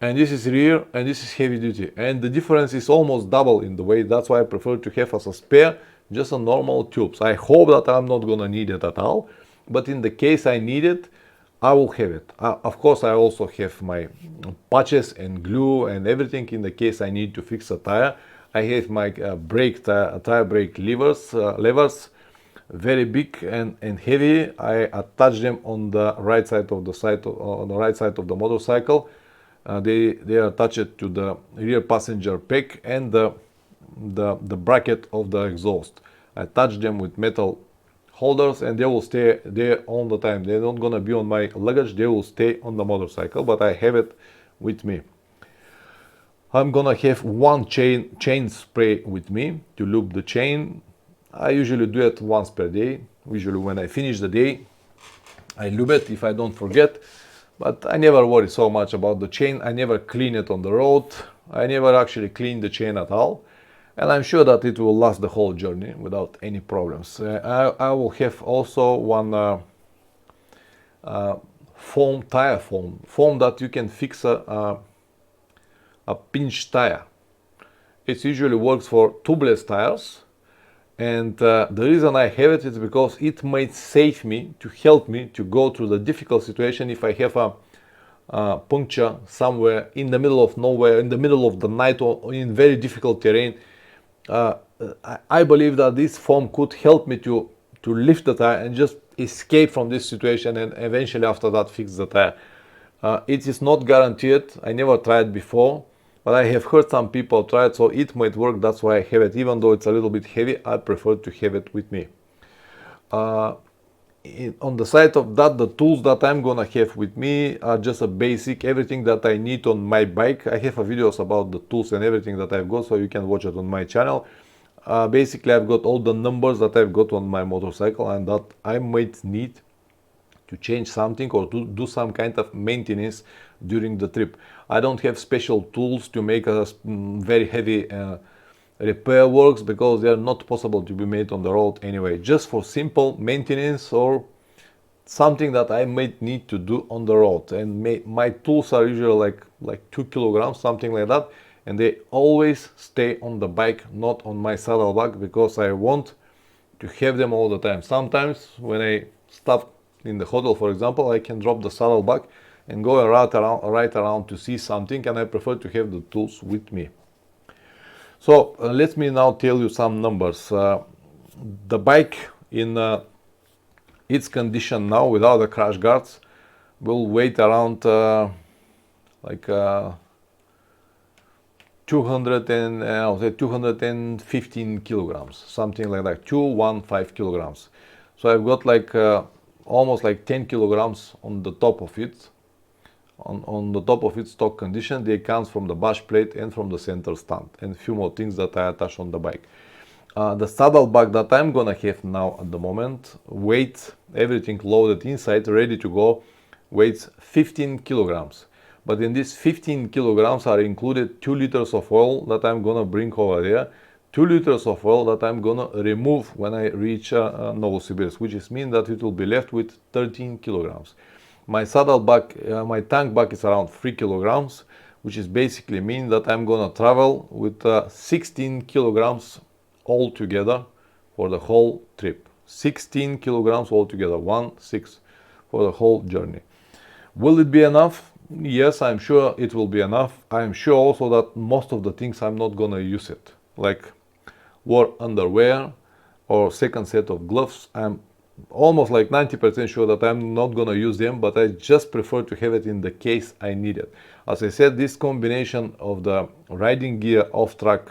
and this is rear, and this is heavy duty, and the difference is almost double in the weight. That's why I prefer to have as a spare just a normal tubes. I hope that I'm not gonna need it at all, but in the case I need it, I will have it. Of course, I also have my patches and glue and everything in the case I need to fix a tire. I have my tire brake levers, very big and heavy. I attach them on the right side of the motorcycle. They are attached to the rear passenger pack and the bracket of the exhaust. I attach them with metal holders, and they will stay there all the time. They're not gonna be on my luggage, they will stay on the motorcycle, but I have it with me. I'm gonna have 1 chain spray with me to lube the chain. I usually do it once per day. Usually when I finish the day, I lube it if I don't forget, but I never worry so much about the chain. I never clean it on the road. I never actually clean the chain at all. And I'm sure that it will last the whole journey without any problems. I will have also 1 tire foam that you can fix a pinch tire. It usually works for tubeless tires, and the reason I have it is because it might save me, to help me to go through the difficult situation if I have a puncture somewhere in the middle of nowhere, in the middle of the night, or in very difficult terrain. I believe that this foam could help me to lift the tire and just escape from this situation, and eventually after that fix the tire. It is not guaranteed. I never tried before, but I have heard some people try it, so it might work. That's why I have it. Even though it's a little bit heavy, I prefer to have it with me. On the side of that, the tools that I'm gonna have with me are just a basic, everything that I need on my bike. I have videos about the tools and everything that I've got, so you can watch it on my channel. Basically, I've got all the numbers that I've got on my motorcycle and that I might need to change something or to do some kind of maintenance during the trip. I don't have special tools to make a very heavy repair works, because they are not possible to be made on the road anyway. Just for simple maintenance or something that I might need to do on the road. And my tools are usually like 2 kilograms, something like that, and they always stay on the bike, not on my saddlebag, because I want to have them all the time. Sometimes when I stop in the hotel, for example, I can drop the saddlebag and go right around to see something, and I prefer to have the tools with me. So let me now tell you some numbers. The bike in its condition now, without the crash guards, will weigh around 215 kilograms, something like that, 215 kilograms. So I've got almost 10 kilograms on the top of it, on the top of its stock condition. They comes from the bash plate and from the center stand, and a few more things that I attach on the bike. The saddlebag that I'm gonna have now at the moment, weight, everything loaded inside, ready to go, weighs 15 kilograms. But in these 15 kilograms are included 2 liters of oil that I'm gonna bring over there, 2 liters of oil that I'm gonna remove when I reach Novosibirsk, which is mean that it will be left with 13 kilograms. My saddlebag, my tank bag is around 3 kilograms, which is basically mean that I'm gonna travel with 16 kilograms altogether for the whole trip. 16 kilograms altogether, 1-6, for the whole journey. Will it be enough? Yes, I'm sure it will be enough. I'm sure also that most of the things I'm not gonna use it, like war underwear or second set of gloves. I'm almost 90% sure that I'm not gonna use them, but I just prefer to have it in the case I need it. As I said, this combination of the riding gear off-track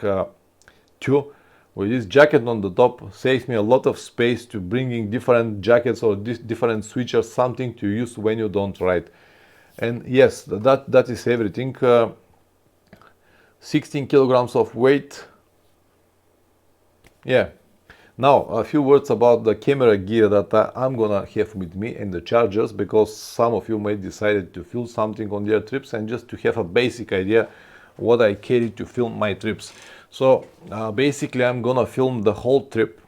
2 with this jacket on the top saves me a lot of space to bringing different jackets or different switchers, something to use when you don't ride. And yes, that is everything. 16 kilograms of weight. Yeah. Now a few words about the camera gear that I'm gonna have with me and the chargers, because some of you may decide to film something on their trips, and just to have a basic idea what I carry to film my trips. So basically I'm gonna film the whole trip,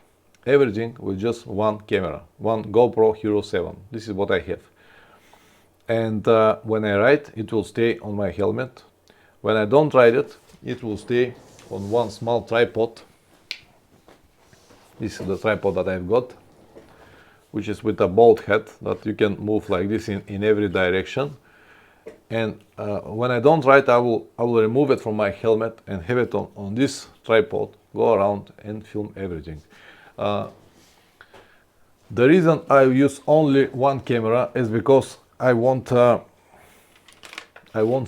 everything, with just one camera, one GoPro Hero 7. This is what I have. And when I ride, it will stay on my helmet. When I don't ride it, it will stay on one small tripod. This is the tripod that I've got, which is with a bolt head that you can move like this in every direction. And when I don't ride, I will remove it from my helmet and have it on this tripod, go around and film everything. The reason I use only one camera is because I want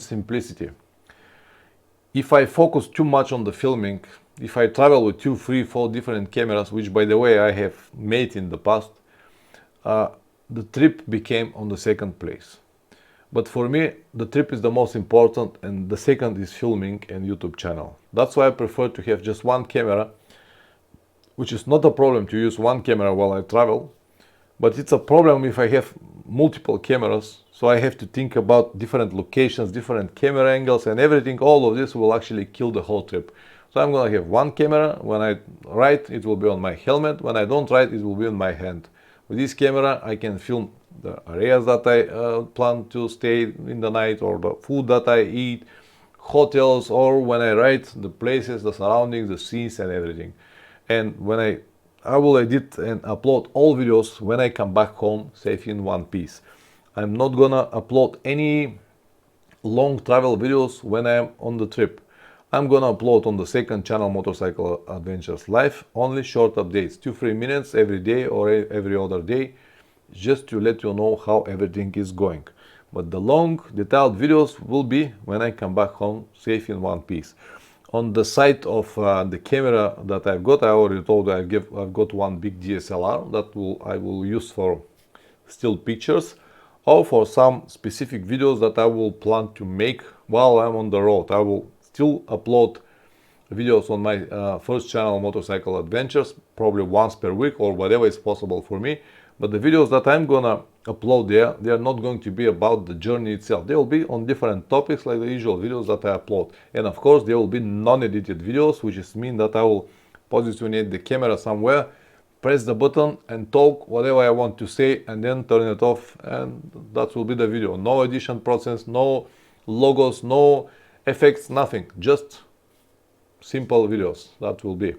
simplicity. If I focus too much on the filming, if I travel with 2, 3, 4 different cameras, which by the way I have made in the past, the trip became on the second place. But for me, the trip is the most important, and the second is filming and YouTube channel. That's why I prefer to have just one camera, which is not a problem to use one camera while I travel, but it's a problem if I have multiple cameras, so I have to think about different locations, different camera angles and everything. All of this will actually kill the whole trip. So I'm gonna have one camera. When I ride, it will be on my helmet. When I don't ride, it will be on my hand. With this camera, I can film the areas that I plan to stay in the night, or the food that I eat, hotels, or when I ride, the places, the surroundings, the scenes and everything. And when I will edit and upload all videos when I come back home, safe in one piece. I'm not gonna upload any long travel videos when I'm on the trip. I'm gonna upload on the second channel, Motorcycle Adventures Live, only short updates, 2-3 minutes every day or every other day, just to let you know how everything is going. But the long, detailed videos will be when I come back home, safe in one piece. On the side of the camera that I've got, I already told you I've got one big DSLR that I will use for still pictures, or for some specific videos that I will plan to make while I'm on the road. I will still upload videos on my first channel, Motorcycle Adventures, probably once per week or whatever is possible for me. But the videos that I'm gonna upload there, they are not going to be about the journey itself. They will be on different topics like the usual videos that I upload. And of course, there will be non-edited videos, which is mean that I will position the camera somewhere press the button and talk whatever I want to say, and then turn it off, and that will be the video. No edition process, no logos, no effects, nothing, just simple videos. That will be.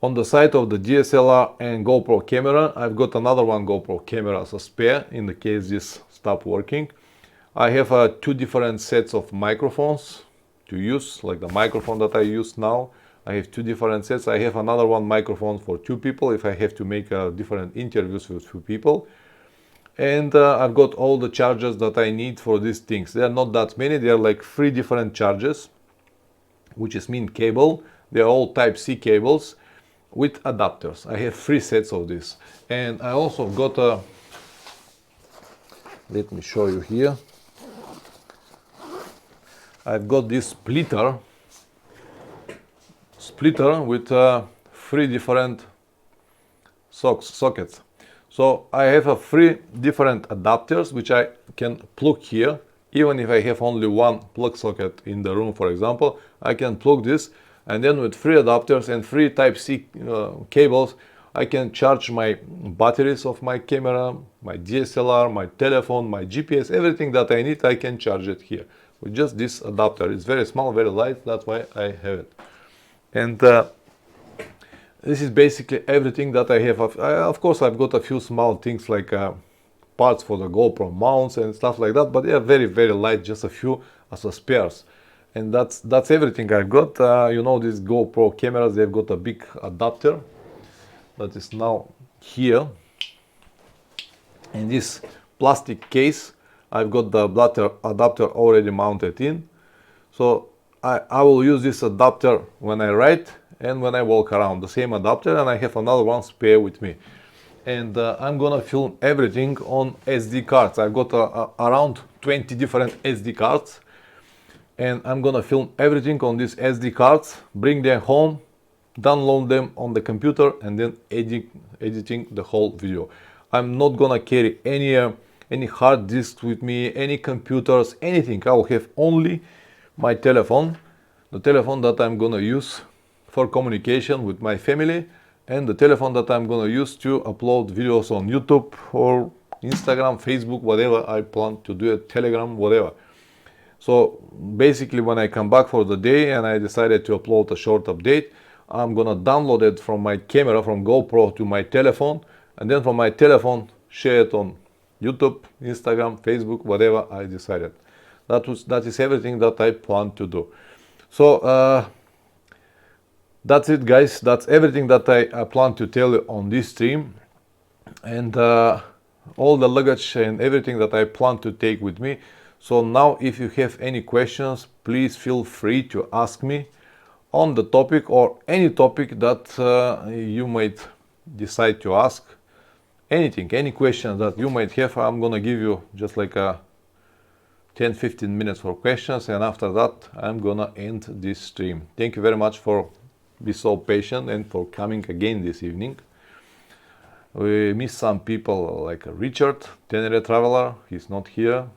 On the side of the DSLR and GoPro camera, I've got another one GoPro camera as a spare in the case this stops working. I have 2 different sets of microphones to use, like the microphone that I use now. I have 2 different sets. I have another one microphone for 2 people if I have to make different interviews with 2 people. And I've got all the chargers that I need for these things. They are not that many. They are like 3 different chargers, which is mean cable. They are all Type-C cables with adapters. I have 3 sets of this. And I also got a, let me show you here. I've got this splitter with 3 different sockets. So I have 3 different adapters which I can plug here. Even if I have only one plug socket in the room, for example, I can plug this, and then with 3 adapters and 3 Type-C cables, I can charge my batteries of my camera, my DSLR, my telephone, my GPS, everything that I need, I can charge it here with just this adapter. It's very small, very light, that's why I have it. And this is basically everything that I have. Of course, I've got a few small things like parts for the GoPro mounts and stuff like that, but they are very, very light, just a few as a spares. And that's everything I've got. You know, these GoPro cameras, they've got a big adapter that is now here. In this plastic case, I've got the adapter already mounted in. So I will use this adapter when I ride and when I walk around, the same adapter, and I have another one spare with me. And I'm gonna film everything on SD cards. I've got around 20 different SD cards, and I'm gonna film everything on these SD cards, bring them home, download them on the computer, and then editing the whole video. I'm not gonna carry any hard disks with me, any computers, anything. I will have only my telephone, the telephone that I'm gonna use for communication with my family, and the telephone that I'm gonna use to upload videos on YouTube or Instagram, Facebook, whatever I plan to do, it, Telegram, whatever. So basically, when I come back for the day and I decided to upload a short update, I'm gonna download it from my camera, from GoPro to my telephone, and then from my telephone share it on YouTube, Instagram, Facebook, whatever I decided. That is everything that I plan to do. So that's it, guys. That's everything that I plan to tell you on this stream, and all the luggage and everything that I plan to take with me. So now, if you have any questions, please feel free to ask me on the topic or any topic that you might decide to ask. Anything, any questions that you might have, I'm gonna give you just like a 10-15 minutes for questions, and after that I'm gonna end this stream. Thank you very much for being so patient and for coming again this evening. We miss some people like Richard, Tenere Traveler. He's not here,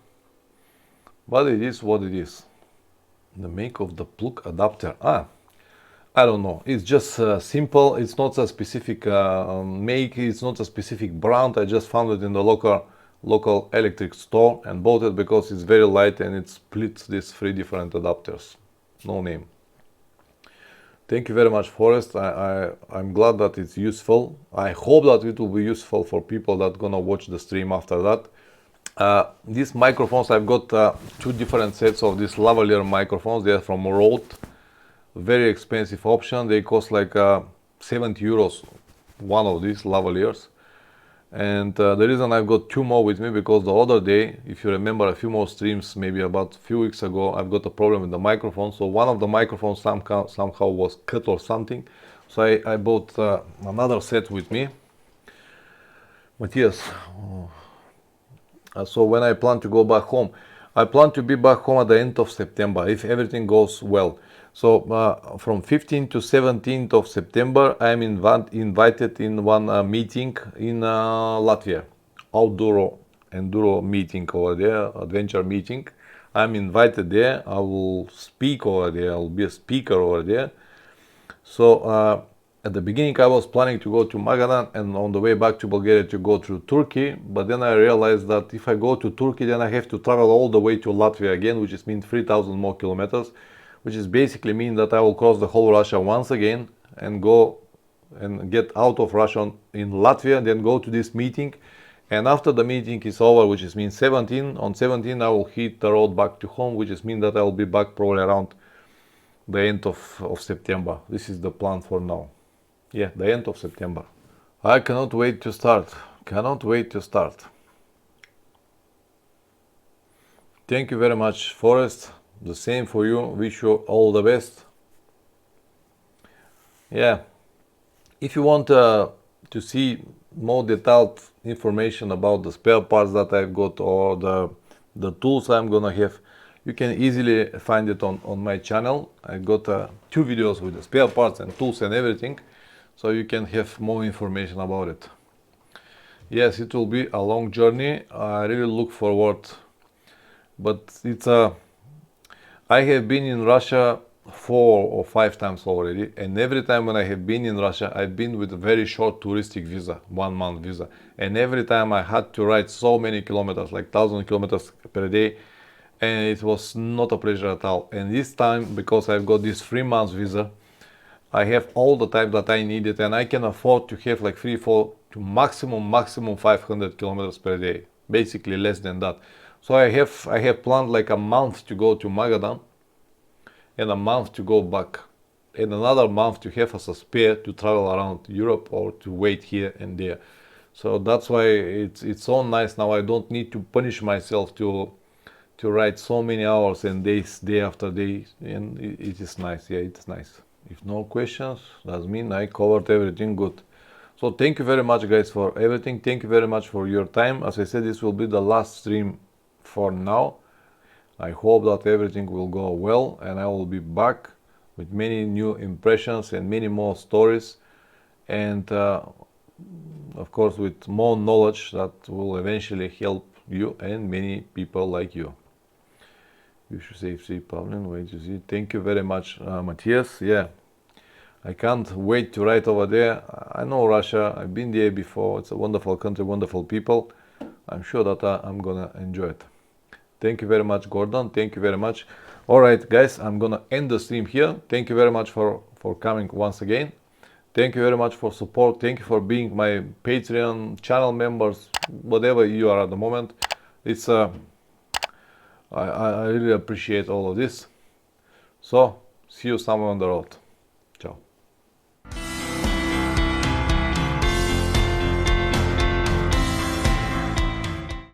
but it is what it is. The make of the plug adapter. I don't know. It's just simple. It's not a specific make. It's not a specific brand. I just found it in the local electric store and bought it because it's very light and it splits these 3 different adapters. No name. Thank you very much, Forrest. I'm glad that it's useful. I hope that it will be useful for people that are gonna watch the stream after that. These microphones, I've got 2 different sets of these lavalier microphones. They are from Rode. Very expensive option. They cost like 70 euros, one of these lavaliers. And the reason I've got 2 more with me, because the other day, if you remember a few more streams, maybe about a few weeks ago, I've got a problem with the microphone. So one of the microphones somehow was cut or something. So I bought another set with me. Matthias, so when I plan to go back home, I plan to be back home at the end of September, if everything goes well. So from 15th to 17th of September, I'm invited in one meeting in Latvia, outdoor enduro meeting over there, adventure meeting. I'm invited there. I will speak over there. I will be a speaker over there. So At the beginning, I was planning to go to Magadan and on the way back to Bulgaria to go through Turkey, but then I realized that if I go to Turkey, then I have to travel all the way to Latvia again, which is means 3,000 more kilometers, which is basically mean that I will cross the whole Russia once again and go and get out of Russia in Latvia, then go to this meeting. And after the meeting is over, which is means 17, on 17 I will hit the road back to home, which is mean that I will be back probably around the end of September. This is the plan for now. Yeah, the end of September. I cannot wait to start. Cannot wait to start. Thank you very much, Forrest. The same for you. Wish you all the best. Yeah. If you want to see more detailed information about the spare parts that I've got or the tools I'm gonna have, you can easily find it on my channel. I got 2 videos with the spare parts and tools and everything, so you can have more information about it. Yes, it will be a long journey. I really look forward, but I have been in Russia 4 or 5 times already, and every time when I have been in Russia, I've been with a very short touristic visa, 1-month visa, and every time I had to ride so many kilometers, like 1,000 kilometers per day, and it was not a pleasure at all. And this time, because I've got this 3-month visa, I have all the time that I needed, and I can afford to have like 3-4 to maximum 500 kilometers per day, basically less than that. So I have planned like a month to go to Magadan and a month to go back, and another month to have as a spare to travel around Europe or to wait here and there. So that's why it's so nice now. I don't need to punish myself to ride so many hours and days, day after day, and it is nice. Yeah, it's nice. If no questions, that means I covered everything good. So thank you very much, guys, for everything. Thank you very much for your time. As I said, this will be the last stream for now. I hope that everything will go well, and I will be back with many new impressions and many more stories, and of course with more knowledge that will eventually help you and many people like you. You should say Pavlin, wait to see. Thank you very much, Matthias. Yeah, I can't wait to ride over there. I know Russia, I've been there before. It's a wonderful country, wonderful people. I'm sure that I'm gonna enjoy it. Thank you very much, Gordon. Thank you very much. All right, guys, I'm gonna end the stream here. Thank you very much for coming once again. Thank you very much for support. Thank you for being my Patreon channel members, whatever you are at the moment. It's I really appreciate all of this. So see you somewhere on the road.